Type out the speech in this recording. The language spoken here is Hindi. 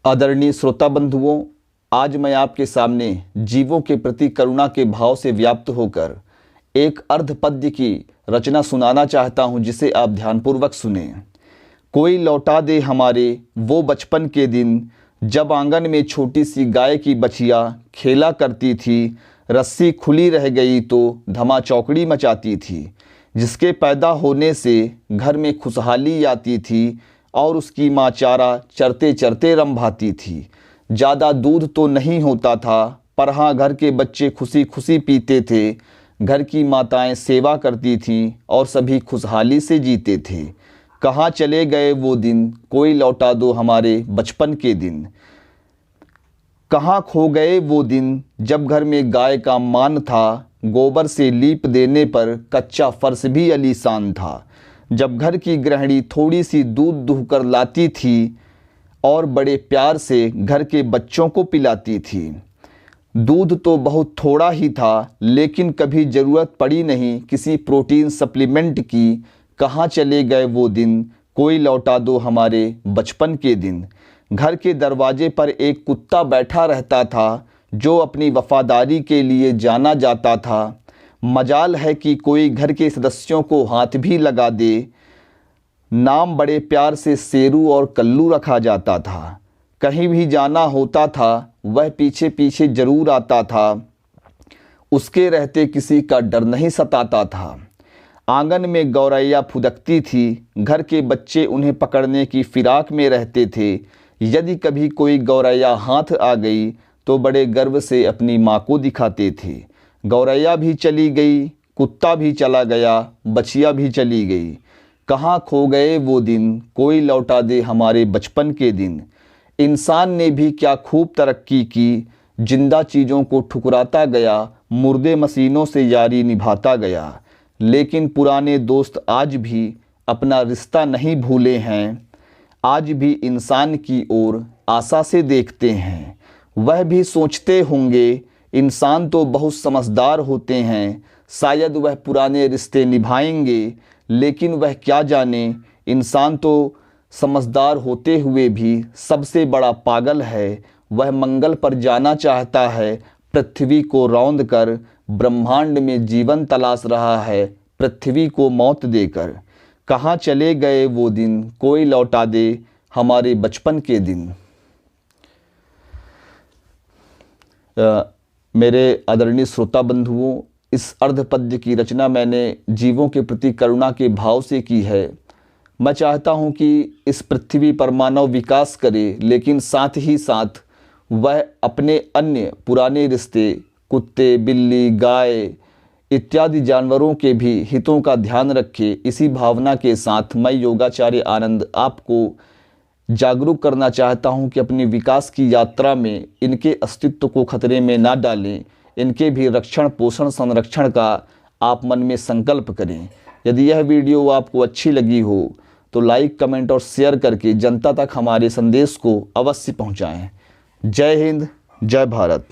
आदरणीय श्रोता बंधुओं, आज मैं आपके सामने जीवों के प्रति करुणा के भाव से व्याप्त होकर एक अर्ध पद्य की रचना सुनाना चाहता हूं, जिसे आप ध्यानपूर्वक सुने। कोई लौटा दे हमारे वो बचपन के दिन, जब आंगन में छोटी सी गाय की बछिया खेला करती थी। रस्सी खुली रह गई तो धमा चौकड़ी मचाती थी, जिसके पैदा होने से घर में खुशहाली आती थी और उसकी माँ चारा चरते चरते रंभाती थी। ज़्यादा दूध तो नहीं होता था, पर हाँ, घर के बच्चे खुशी खुशी पीते थे। घर की माताएं सेवा करती थीं और सभी खुशहाली से जीते थे। कहाँ चले गए वो दिन, कोई लौटा दो हमारे बचपन के दिन। कहाँ खो गए वो दिन, जब घर में गाय का मान था। गोबर से लीप देने पर कच्चा फर्श भी आलीशान था। जब घर की गृहिणी थोड़ी सी दूध दुहकर लाती थी और बड़े प्यार से घर के बच्चों को पिलाती थी। दूध तो बहुत थोड़ा ही था, लेकिन कभी ज़रूरत पड़ी नहीं किसी प्रोटीन सप्लीमेंट की। कहाँ चले गए वो दिन, कोई लौटा दो हमारे बचपन के दिन। घर के दरवाजे पर एक कुत्ता बैठा रहता था, जो अपनी वफादारी के लिए जाना जाता था। मजाल है कि कोई घर के सदस्यों को हाथ भी लगा दे। नाम बड़े प्यार से शेरू और कल्लू रखा जाता था। कहीं भी जाना होता था, वह पीछे पीछे जरूर आता था। उसके रहते किसी का डर नहीं सताता था। आंगन में गौरैया फुदकती थी। घर के बच्चे उन्हें पकड़ने की फिराक में रहते थे। यदि कभी कोई गौरैया हाथ आ गई तो बड़े गर्व से अपनी माँ को दिखाते थे। गौरैया भी चली गई, कुत्ता भी चला गया, बछिया भी चली गई। कहाँ खो गए वो दिन, कोई लौटा दे हमारे बचपन के दिन। इंसान ने भी क्या खूब तरक्की की, जिंदा चीज़ों को ठुकराता गया, मुर्दे मशीनों से यारी निभाता गया। लेकिन पुराने दोस्त आज भी अपना रिश्ता नहीं भूले हैं। आज भी इंसान की ओर आशा से देखते हैं। वह भी सोचते होंगे, इंसान तो बहुत समझदार होते हैं, शायद वह पुराने रिश्ते निभाएंगे। लेकिन वह क्या जाने, इंसान तो समझदार होते हुए भी सबसे बड़ा पागल है। वह मंगल पर जाना चाहता है, पृथ्वी को रौंद कर ब्रह्मांड में जीवन तलाश रहा है, पृथ्वी को मौत देकर। कहाँ चले गए वो दिन, कोई लौटा दे हमारे बचपन के दिन। मेरे आदरणीय श्रोता बंधुओं, इस अर्धपद्य की रचना मैंने जीवों के प्रति करुणा के भाव से की है। मैं चाहता हूं कि इस पृथ्वी पर मानव विकास करे, लेकिन साथ ही साथ वह अपने अन्य पुराने रिश्ते, कुत्ते, बिल्ली, गाय इत्यादि जानवरों के भी हितों का ध्यान रखे। इसी भावना के साथ मैं योगाचार्य आनंद आपको जागरूक करना चाहता हूं कि अपनी विकास की यात्रा में इनके अस्तित्व को खतरे में ना डालें। इनके भी रक्षण, पोषण, संरक्षण का आप मन में संकल्प करें। यदि यह वीडियो आपको अच्छी लगी हो तो लाइक, कमेंट और शेयर करके जनता तक हमारे संदेश को अवश्य पहुंचाएं। जय हिंद, जय भारत।